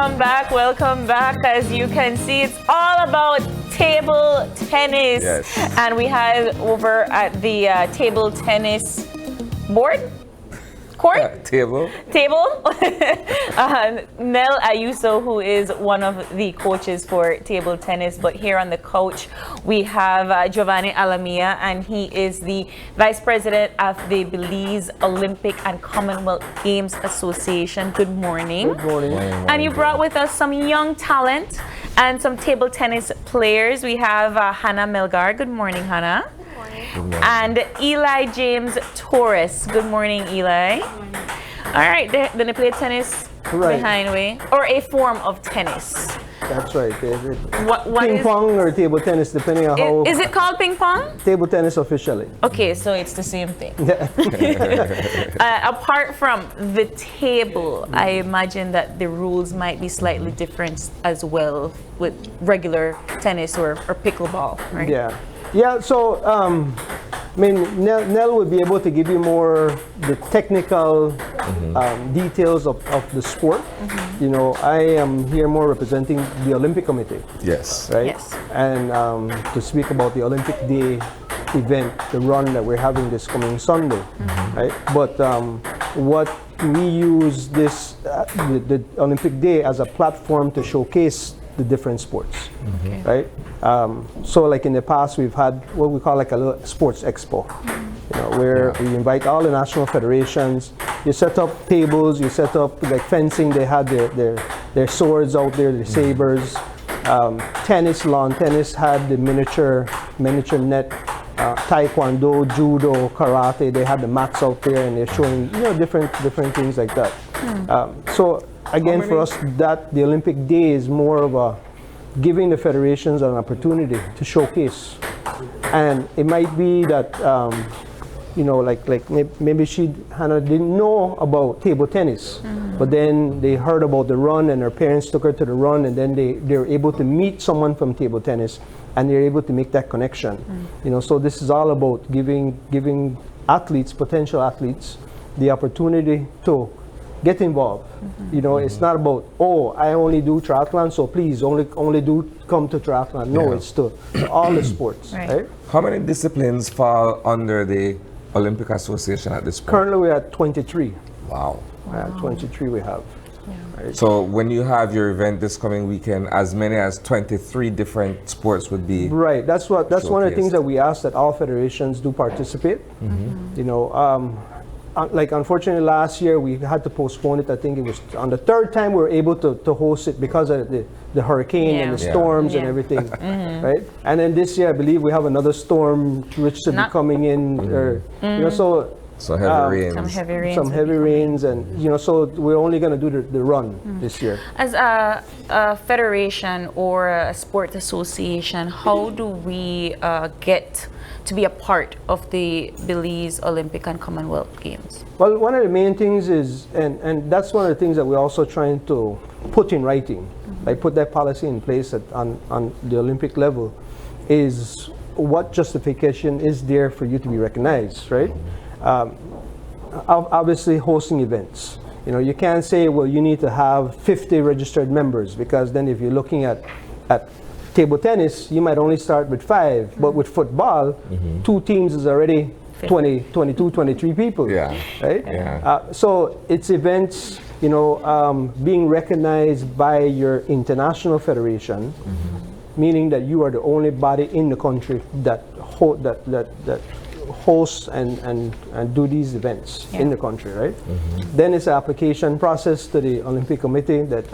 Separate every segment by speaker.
Speaker 1: Welcome back. As you can see, it's all about table tennis.
Speaker 2: Yes.
Speaker 1: And we have over at the table tennis board? Court?
Speaker 2: Table.
Speaker 1: Nel Ayuso, who is one of the coaches for table tennis, but here on the couch we have Giovanni Alamia, and he is the vice president of the Belize Olympic and Commonwealth Games Association. Good morning.
Speaker 3: Good morning.
Speaker 1: And you brought with us some young talent and some table tennis players. We have Hannah Melgar. Good morning, Hannah. And Eli James Torres. Good morning, Eli. All right, then they play tennis behind way, or a form of tennis.
Speaker 3: That's right.
Speaker 1: What
Speaker 3: ping pong or table tennis, depending on how.
Speaker 1: Is it called ping pong?
Speaker 3: Table tennis officially.
Speaker 1: Okay, so it's the same thing. Apart from the table, I imagine that the rules might be slightly different as well with regular tennis or pickleball, right?
Speaker 3: Yeah, so I mean, Nell would be able to give you more the technical details of the sport. You know, I am here more representing the Olympic Committee.
Speaker 2: Yes.
Speaker 3: Right?
Speaker 1: Yes.
Speaker 3: And to speak about the Olympic Day event, the run that we're having this coming Sunday. Right? But what we use this, the Olympic Day as a platform to showcase the different sports, right? So like in the past, we've had what we call like a little sports expo, you know, where we invite all the national federations. You set up tables, you set up like fencing. They had their swords out there, their sabers. Lawn tennis had the miniature net. Taekwondo, judo, karate. They had the mats out there, and they're showing different things like that. So again, for us, that the Olympic Day is more of a giving the federations an opportunity to showcase, and it might be that maybe Hannah didn't know about table tennis, but then they heard about the run, and her parents took her to the run, and then they're able to meet someone from table tennis, and they're able to make that connection. So this is all about giving athletes, potential athletes, the opportunity to get involved. It's not about, I only do triathlon, so please only do come to triathlon. No, it's to all the sports. Right?
Speaker 2: How many disciplines fall under the Olympic Association at this point?
Speaker 3: Currently we're at 23.
Speaker 2: Wow.
Speaker 3: 23 we have. Right?
Speaker 2: So when you have your event this coming weekend, as many as 23 different sports would be
Speaker 3: that's one of the things that we ask, that all federations do participate. Like unfortunately last year we had to postpone it. I think it was on the third time we were able to host it because of the hurricane and the storms and everything, right? And then this year I believe we have another storm which should be coming in,
Speaker 2: so heavy rains.
Speaker 1: Some heavy rains.
Speaker 3: And so we're only going to do the run this year.
Speaker 1: As a federation or a sport association, how do we get to be a part of the Belize Olympic and Commonwealth Games?
Speaker 3: Well, one of the main things is, and that's one of the things that we're also trying to put in writing, like put that policy in place on the Olympic level, is what justification is there for you to be recognized, right? Obviously hosting events. You can't say, well, you need to have 50 registered members, because then if you're looking at table tennis, you might only start with 5, but with football, 2 teams is already 20, 22, 23 people. Right? So it's events, being recognized by your international federation, meaning that you are the only body in the country that hosts and do these events in the country, right? Then it's an application process to the Olympic Committee that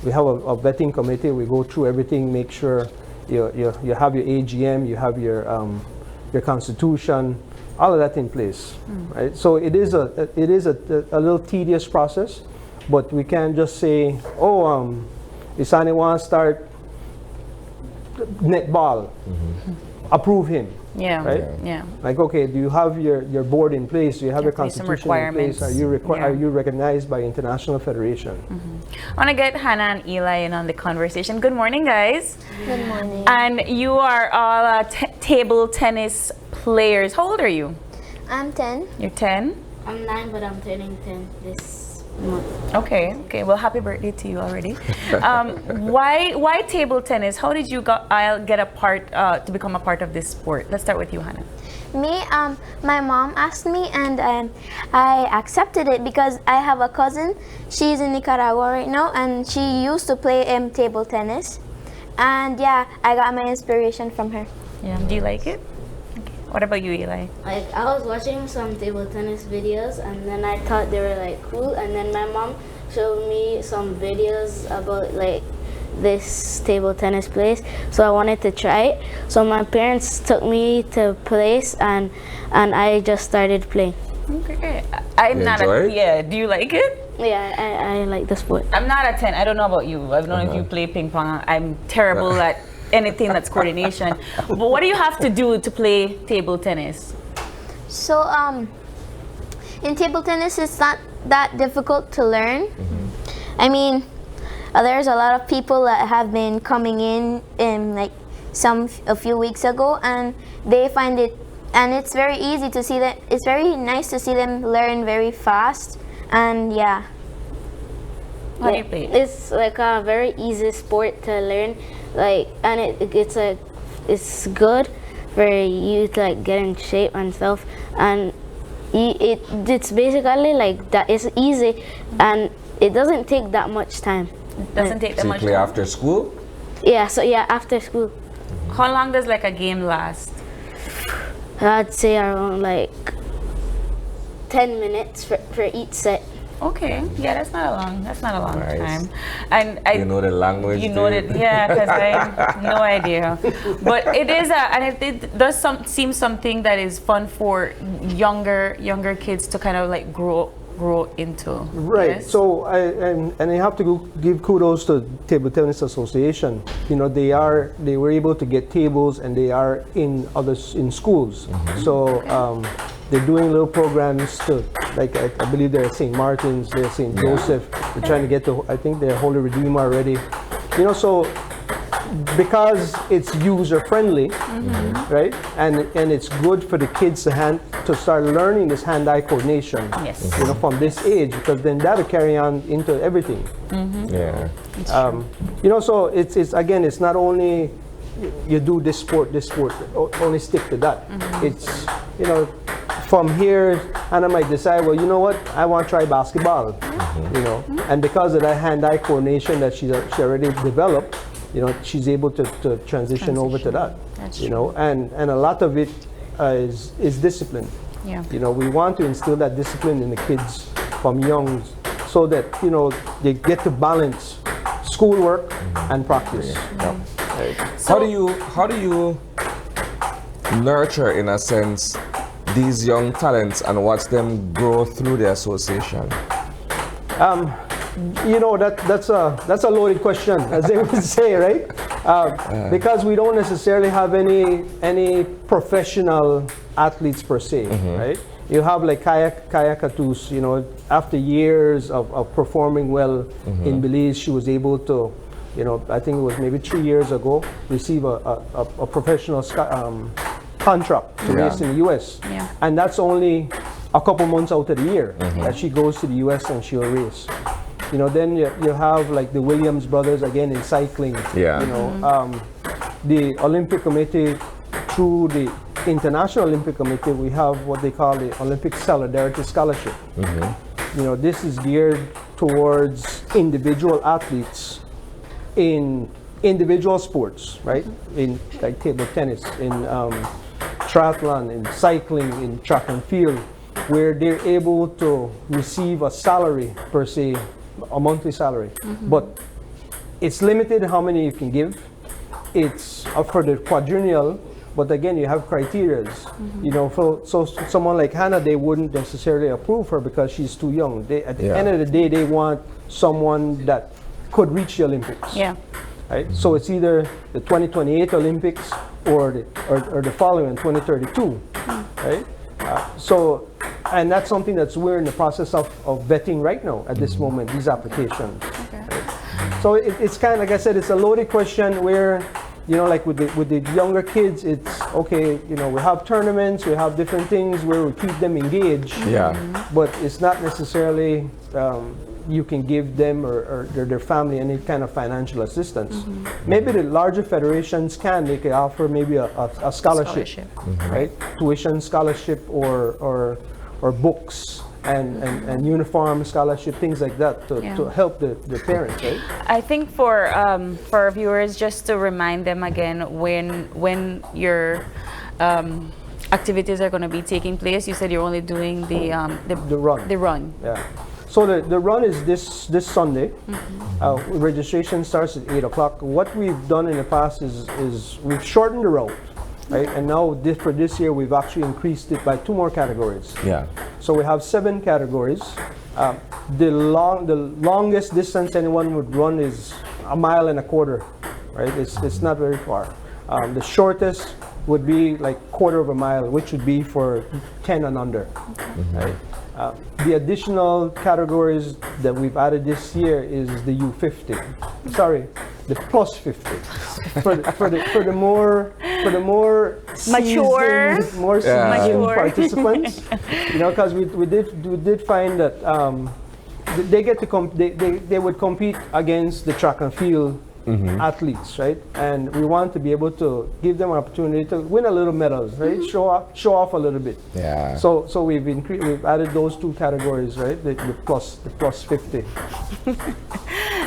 Speaker 3: we have a vetting committee. We go through everything, make sure you have your AGM, you have your constitution, all of that in place, right? So it is a little tedious process, but we can't just say, Isani wants to start netball, approve him. Right? Like, okay, do you have your board in place? Do you have your constitution in place? Are you recognized by international federation?
Speaker 1: I want to get Hannah and Eli in on the conversation. Good morning, guys.
Speaker 4: Good morning.
Speaker 1: And you are all table tennis players. How old are you?
Speaker 4: I'm 10.
Speaker 1: You're 10?
Speaker 5: I'm 9, but I'm turning 10 this
Speaker 1: Okay. Well, happy birthday to you already. Why table tennis? How did you get a part to become a part of this sport? Let's start with you, Hannah.
Speaker 4: Me, my mom asked me, and I accepted it because I have a cousin. She's in Nicaragua right now, and she used to play table tennis. And yeah, I got my inspiration from her.
Speaker 1: Yeah. Do you like it? Okay. What about you, Eli?
Speaker 5: Like, I was watching some table tennis videos, and then I thought they were like cool, and then my mom showed me some videos about like this table tennis place, so I wanted to try it. So my parents took me to place, and I just started playing.
Speaker 1: Okay. I'm
Speaker 2: You
Speaker 1: not
Speaker 2: enjoy
Speaker 1: a
Speaker 2: it?
Speaker 1: yeah. Do you like it?
Speaker 5: Yeah, I like the sport.
Speaker 1: I'm not a 10. I don't know about you. I don't know if you play ping pong. I'm terrible at anything that's coordination. But what do you have to do to play table tennis?
Speaker 4: So in table tennis, it's not that difficult to learn. I mean, there's a lot of people that have been coming in like a few weeks ago, and they find it, and it's very easy to see that. It's very nice to see them learn very fast, and yeah.
Speaker 1: How do you play it?
Speaker 5: It's like a very easy sport to learn, like, and it's good for you to like get in shape and stuff, and it's basically like that. It's easy, and it doesn't take that much time.
Speaker 1: It doesn't take that
Speaker 2: So you
Speaker 1: much
Speaker 2: play
Speaker 1: time.
Speaker 2: after school?
Speaker 5: Yeah, so yeah, after school,
Speaker 1: How long does like a game last?
Speaker 5: I'd say around like 10 minutes for each set.
Speaker 1: Okay, yeah, that's not a long
Speaker 2: Nice.
Speaker 1: time. And
Speaker 2: You know the language.
Speaker 1: you know
Speaker 2: do you?
Speaker 1: that, yeah, because I have no idea. But it is and it does seem something that is fun for younger kids to kind of like grow into.
Speaker 3: Right.
Speaker 1: Yes?
Speaker 3: So I have to give kudos to Table Tennis Association. You know, they were able to get tables, and they are in schools. So they're doing little programs to, like, I believe they're at St. Martin's, they're St. Joseph. They're trying to get to, I think they're Holy Redeemer already. You know, so because it's user friendly, right? And it's good for the kids to start learning this hand-eye coordination.
Speaker 1: Yes.
Speaker 3: You know, from this age, because then that'll carry on into everything.
Speaker 2: Yeah.
Speaker 3: You know, so it's again, it's not only you do this sport, only stick to that. It's, you know, from here, Hannah might decide, well, you know what, I want to try basketball. You know, and because of that hand-eye coordination that she already developed, you know, she's able to transition over to that.
Speaker 1: That's
Speaker 3: you know, and a lot of it is discipline.
Speaker 1: Yeah.
Speaker 3: You know, we want to instill that discipline in the kids from young, so that, you know, they get to balance schoolwork and practice. Right.
Speaker 2: How do you nurture, in a sense, these young talents and watch them grow through the association?
Speaker 3: You know, that's a loaded question, as they would say, right? Because we don't necessarily have any professional athletes per se, right? You have like Kaya Katus, you know, after years of performing well in Belize, she was able to, you know, I think it was maybe 3 years ago, receive a professional contract to race in the U.S.
Speaker 1: Yeah.
Speaker 3: And that's only a couple months out of the year that she goes to the U.S. and she'll race. You know, then you have like the Williams brothers again in cycling.
Speaker 2: Yeah.
Speaker 3: You know, the Olympic Committee, through the International Olympic Committee, we have what they call the Olympic Solidarity Scholarship. You know, this is geared towards individual athletes in individual sports, right? In like table tennis, in triathlon, in cycling, in track and field, where they're able to receive a salary per se, a monthly salary. But it's limited how many you can give. It's up for the quadrennial, but again, you have criterias. You know, so someone like Hannah, they wouldn't necessarily approve her because she's too young. At the end of the day, they want someone that could reach the Olympics.
Speaker 1: Yeah.
Speaker 3: Right? So it's either the 2028 Olympics or the following 2032, right? So, and that's something that's we're in the process of vetting right now at this moment, these applications. Right? So it's kind of, like I said, it's a loaded question where, you know, like with the younger kids, it's okay, you know, we have tournaments, we have different things where we keep them engaged.
Speaker 2: Yeah.
Speaker 3: But it's not necessarily you can give them or their family any kind of financial assistance. Maybe the larger federations they can offer maybe a scholarship. Right? Tuition scholarship or books and uniform scholarship, things like that to help the parents, right?
Speaker 1: I think for our viewers, just to remind them again, when your activities are going to be taking place, you said you're only doing the
Speaker 3: run.
Speaker 1: The run.
Speaker 3: Yeah. So the run is this Sunday. Registration starts at 8 o'clock. What we've done in the past is we've shortened the route. Right? And now for this year, we've actually increased it by 2 more categories.
Speaker 2: Yeah.
Speaker 3: So we have 7 categories. The longest distance anyone would run is 1.25 miles. Right? It's not very far. The shortest would be like 1/4 mile, which would be for 10 and under. Right? The additional categories that we've added this year is the U50. Sorry, the plus 50. For the more
Speaker 1: Mature.
Speaker 3: seasoned participants. Because we did find that they get to they would compete against the track and field athletes, right? And we want to be able to give them an opportunity to win a little medals, right? Show off a little bit.
Speaker 2: Yeah.
Speaker 3: So we've added those 2 categories, right? The plus 50.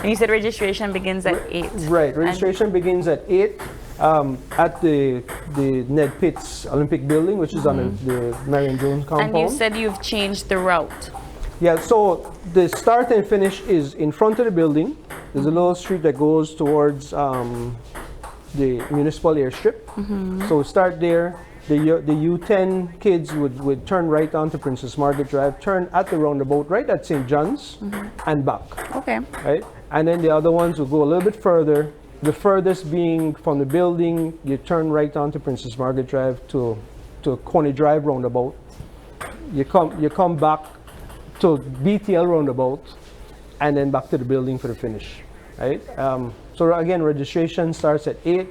Speaker 1: And you said registration begins at 8.
Speaker 3: Right. Registration begins at 8 at the Ned Pitts Olympic Building, which is on the Marion Jones compound.
Speaker 1: And you said you've changed the route.
Speaker 3: Yeah, so the start and finish is in front of the building. There's a little street that goes towards the municipal airstrip. So we start there. The U10 kids would turn right onto Princess Margaret Drive, turn at the roundabout right at St. John's and back.
Speaker 1: Okay.
Speaker 3: Right? And then the other ones will go a little bit further. The furthest being from the building, you turn right onto Princess Margaret Drive to Coney Drive roundabout. You come back to BTL roundabout, and then back to the building for the finish, right? So again, registration starts at 8.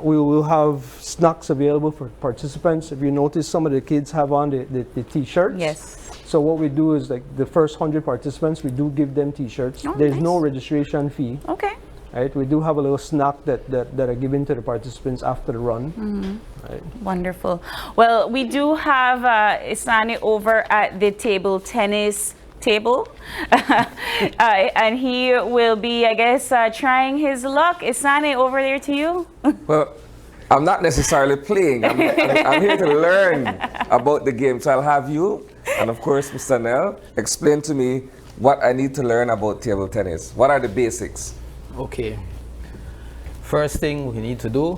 Speaker 3: We will have snacks available for participants. If you notice, some of the kids have on the T-shirts.
Speaker 1: Yes.
Speaker 3: So what we do is, like, the first 100 participants, we do give them T-shirts.
Speaker 1: Oh,
Speaker 3: There's
Speaker 1: nice.
Speaker 3: no registration fee.
Speaker 1: Okay.
Speaker 3: Right? We do have a little snack that are given to the participants after the run. Right?
Speaker 1: Wonderful. Well, we do have Isani over at the table tennis table. And he will be, I guess, trying his luck. Isani, over there to you.
Speaker 2: Well, I'm not necessarily playing. I'm here to learn about the game. So I'll have you, and of course, Mr. Nell, explain to me what I need to learn about table tennis. What are the basics?
Speaker 6: Okay. First thing we need to do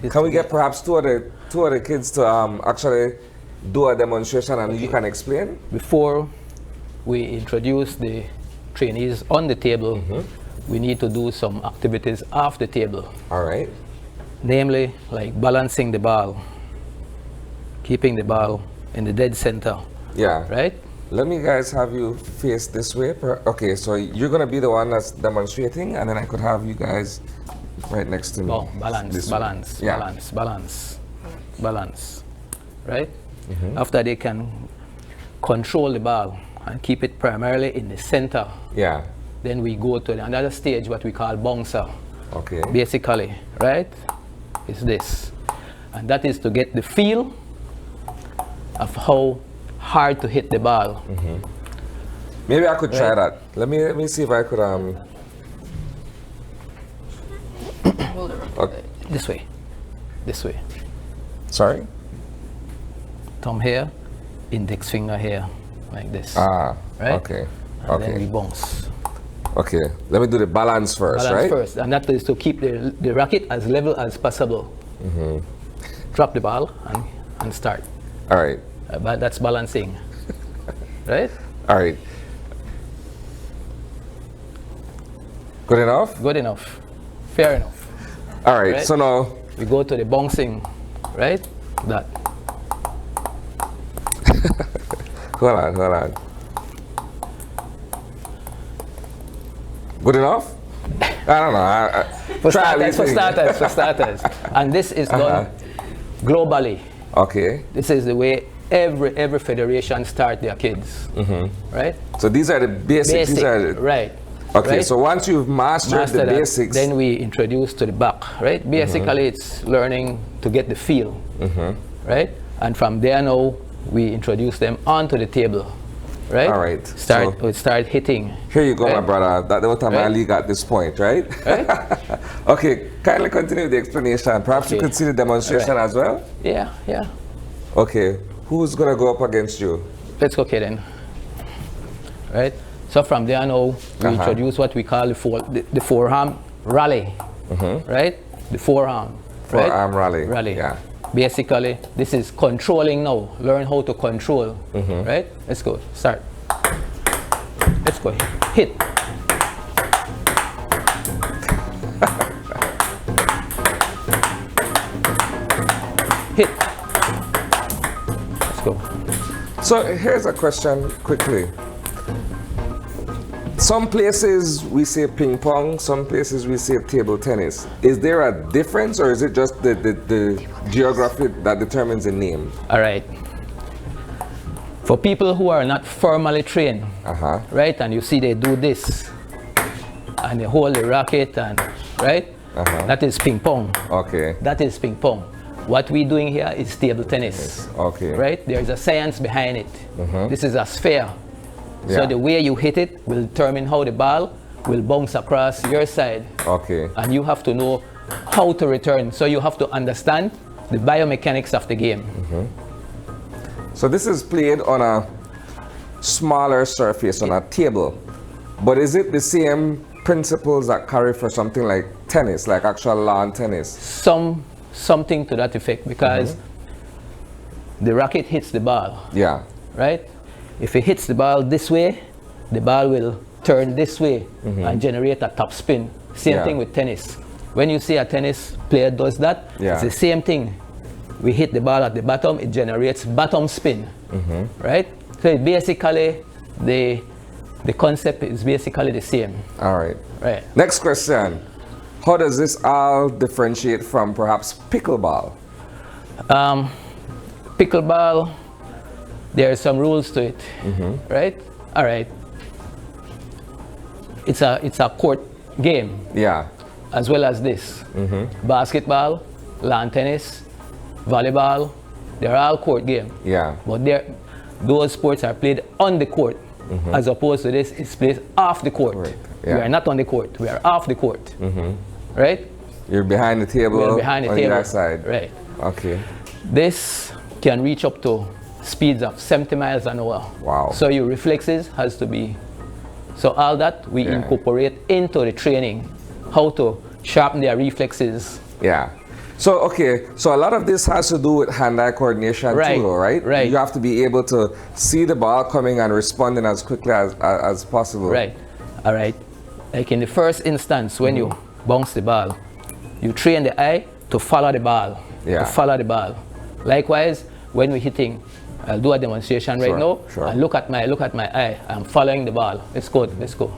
Speaker 6: is
Speaker 2: Can we get perhaps two other kids to actually do a demonstration and you can explain?
Speaker 6: before we introduce the trainees on the table, we need to do some activities off the table.
Speaker 2: All right.
Speaker 6: Namely, like balancing the ball, keeping the ball in the dead center,
Speaker 2: Yeah.
Speaker 6: right?
Speaker 2: Let me guys have you face this way. Okay, so you're gonna be the one that's demonstrating, and then I could have you guys right next to me.
Speaker 6: Oh, balance,
Speaker 2: This way.
Speaker 6: balance,
Speaker 2: Yeah.
Speaker 6: balance, balance, balance, right? After they can control the ball and keep it primarily in the center,
Speaker 2: Yeah.
Speaker 6: then we go to another stage, what we call bouncer.
Speaker 2: Okay.
Speaker 6: Basically, right, is this. And that is to get the feel of how hard to hit the ball.
Speaker 2: Maybe I could try that. Let me see if I could okay.
Speaker 6: This way, this way.
Speaker 2: Sorry?
Speaker 6: Thumb here, index finger here, like this.
Speaker 2: Ah,
Speaker 6: Right?
Speaker 2: okay.
Speaker 6: And then we
Speaker 2: Okay.
Speaker 6: bounce.
Speaker 2: Okay. Let me do the balance first,
Speaker 6: Balance
Speaker 2: right?
Speaker 6: first, and that is to keep the racket as level as possible. Drop the ball and start.
Speaker 2: All right.
Speaker 6: But that's balancing, right?
Speaker 2: All right. Good enough?
Speaker 6: Good enough, fair enough.
Speaker 2: All right.
Speaker 6: Right.
Speaker 2: So now,
Speaker 6: We go to the bouncing, right? That.
Speaker 2: hold on. Good enough? I don't know.
Speaker 6: For
Speaker 2: try
Speaker 6: starters, for starters. And this is done globally.
Speaker 2: Okay.
Speaker 6: This is the way every federation start their kids, right?
Speaker 2: So these are the basics. These are the,
Speaker 6: right.
Speaker 2: Okay,
Speaker 6: right?
Speaker 2: so once you've mastered the
Speaker 6: that,
Speaker 2: basics,
Speaker 6: then we introduce to the back, right? Basically, it's learning to get the feel, right? And from there now, we introduce them onto the table, right?
Speaker 2: All right.
Speaker 6: We start hitting.
Speaker 2: Here you go,
Speaker 6: right?
Speaker 2: my brother. That's what my
Speaker 6: Right.
Speaker 2: league at this point, right?
Speaker 6: Right?
Speaker 2: Okay, kindly continue the explanation. Perhaps you
Speaker 6: Okay.
Speaker 2: could see the demonstration
Speaker 6: Right.
Speaker 2: as well.
Speaker 6: Yeah, yeah.
Speaker 2: Okay, who's gonna go up against you?
Speaker 6: Let's go, okay then. Right? So from there now, we introduce what we call the forearm rally, right? The forearm. right?
Speaker 2: Forearm rally.
Speaker 6: Rally.
Speaker 2: Yeah.
Speaker 6: Basically, this is controlling now. Learn how to control, right? Let's go. Start. Let's go. Hit. Hit. Let's go.
Speaker 2: So here's a question quickly. Some places we say ping pong, some places we say table tennis. Is there a difference, or is it just the geography that determines the name?
Speaker 6: All right. For people who are not formally trained, right, and you see they do this, and they hold the racket, and right, that is ping pong.
Speaker 2: Okay.
Speaker 6: That is ping pong. What we're doing here is table tennis.
Speaker 2: Okay.
Speaker 6: Right? There's a science behind it. This is a sphere.
Speaker 2: Yeah.
Speaker 6: So the way you hit it will determine how the ball will bounce across your side.
Speaker 2: Okay.
Speaker 6: And you have to know how to return. So you have to understand the biomechanics of the game.
Speaker 2: So this is played on a smaller surface, on a table. But is it the same principles that carry for something like tennis, like actual lawn tennis?
Speaker 6: Something to that effect, because the racket hits the ball.
Speaker 2: Yeah.
Speaker 6: Right? If it hits the ball this way, the ball will turn this way and generate a top spin. Same thing with tennis. When you see a tennis player does that, it's the same thing. We hit the ball at the bottom, it generates bottom spin. Right? So it basically, the concept is basically the same.
Speaker 2: All right.
Speaker 6: Right.
Speaker 2: Next question. How does this all differentiate from perhaps pickleball?
Speaker 6: Pickleball, there are some rules to it, right? All right. It's a court game.
Speaker 2: Yeah.
Speaker 6: As well as this. Basketball, lawn tennis, volleyball, they're all court game.
Speaker 2: Yeah.
Speaker 6: But those sports are played on the court, as opposed to this, it's played off the court.
Speaker 2: Right.
Speaker 6: We
Speaker 2: Yeah.
Speaker 6: are not on the court, we are off the court. Right?
Speaker 2: You're behind the table.
Speaker 6: We are behind the
Speaker 2: on
Speaker 6: table.
Speaker 2: the other side.
Speaker 6: Right.
Speaker 2: Okay.
Speaker 6: This can reach up to speeds of 70 miles an hour.
Speaker 2: Wow.
Speaker 6: So your reflexes has to be, so all that we incorporate into the training, how to sharpen their reflexes.
Speaker 2: Yeah. So, okay, so a lot of this has to do with hand-eye coordination
Speaker 6: Right,
Speaker 2: too, though, right?
Speaker 6: right.
Speaker 2: You have to be able to see the ball coming and responding as quickly as possible.
Speaker 6: Right. All right. Like in the first instance, when you bounce the ball, you train the eye to follow the ball.
Speaker 2: Yeah.
Speaker 6: To follow the ball. Likewise, when we're hitting, I'll do a demonstration right now.
Speaker 2: Sure.
Speaker 6: And look at my eye. I'm following the ball. Let's go. Let's go.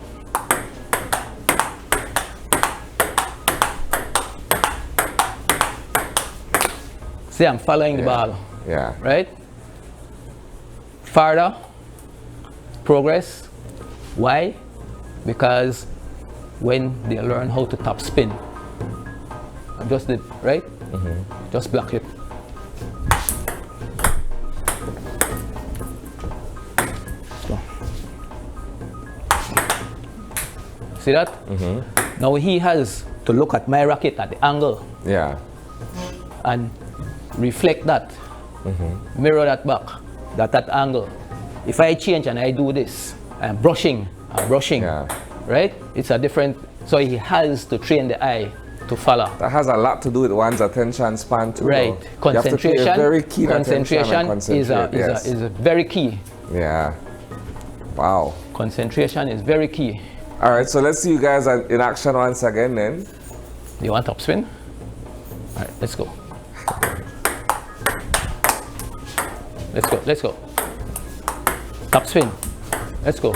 Speaker 6: See, I'm following the ball.
Speaker 2: Yeah.
Speaker 6: Right? Farther, progress. Why? Because when they learn how to top spin, just the right, just block it. So. See that? Now he has to look at my racket at the angle
Speaker 2: Yeah.
Speaker 6: and reflect that, mirror that back, that angle. If I change and I do this, I'm brushing,
Speaker 2: Yeah.
Speaker 6: right? It's a different, so he has to train the eye to follow.
Speaker 2: That has a lot to do with one's attention span too.
Speaker 6: Right,
Speaker 2: though. You have to pay
Speaker 6: concentration,
Speaker 2: very keen attention and
Speaker 6: concentration is
Speaker 2: concentrate,
Speaker 6: a very key.
Speaker 2: Yeah. Wow.
Speaker 6: Concentration is very key.
Speaker 2: All right, so let's see you guys in action once again then.
Speaker 6: You want top spin? All right, let's go. Let's go. Top spin. Let's go.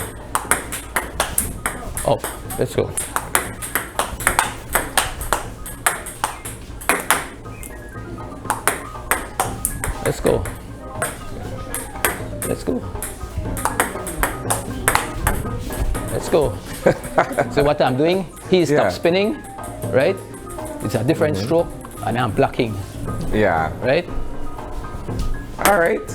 Speaker 6: Up, let's go. Let's go. Let's go. Let's go. So what I'm doing, he's
Speaker 2: Yeah.
Speaker 6: top spinning, right? It's a different stroke, and I'm blocking,
Speaker 2: Yeah.
Speaker 6: right?
Speaker 2: All right.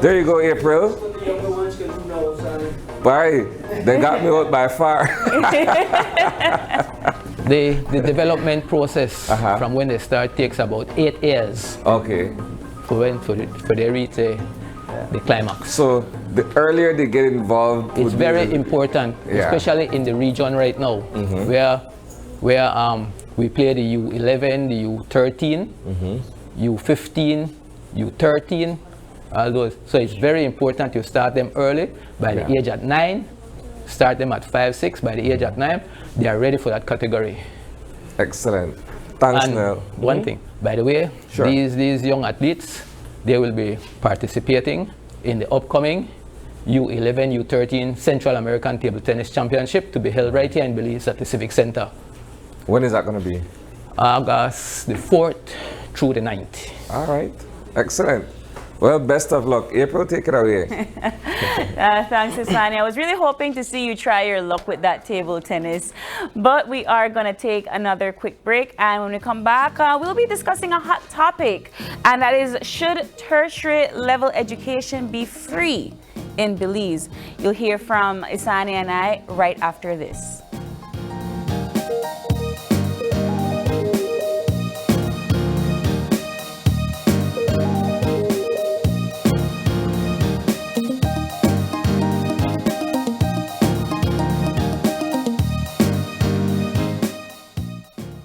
Speaker 2: There you go, April.
Speaker 3: The younger ones can do now, Sonny.
Speaker 2: Bye. They got me out by far.
Speaker 6: The development process
Speaker 2: Uh-huh.
Speaker 6: from when they start takes about 8 years
Speaker 2: Okay.
Speaker 6: for they reach the climax.
Speaker 2: So the earlier they get involved,
Speaker 6: It's
Speaker 2: would be
Speaker 6: very
Speaker 2: the-
Speaker 6: important,
Speaker 2: Yeah.
Speaker 6: especially in the region right now, where we play the U11, the U13, U15, U13, all those. So it's very important you start them early, by the
Speaker 2: Yeah.
Speaker 6: age at 9. Start them at 5, 6. By the age at 9, they are ready for that category.
Speaker 2: Excellent. Thanks,
Speaker 6: And
Speaker 2: Nell.
Speaker 6: one thing, by the way,
Speaker 2: Sure.
Speaker 6: these young athletes, they will be participating in the upcoming U11, U13 Central American Table Tennis Championship to be held right here in Belize at the Civic Center,
Speaker 2: When is that going to be?
Speaker 6: August the 4th through the 9th.
Speaker 2: All right. Excellent. Well, best of luck. April, take it away.
Speaker 1: Thanks, Isani. I was really hoping to see you try your luck with that table tennis, but we are going to take another quick break, and when we come back, we'll be discussing a hot topic, and that is, should tertiary level education be free in Belize? You'll hear from Isani and I right after this.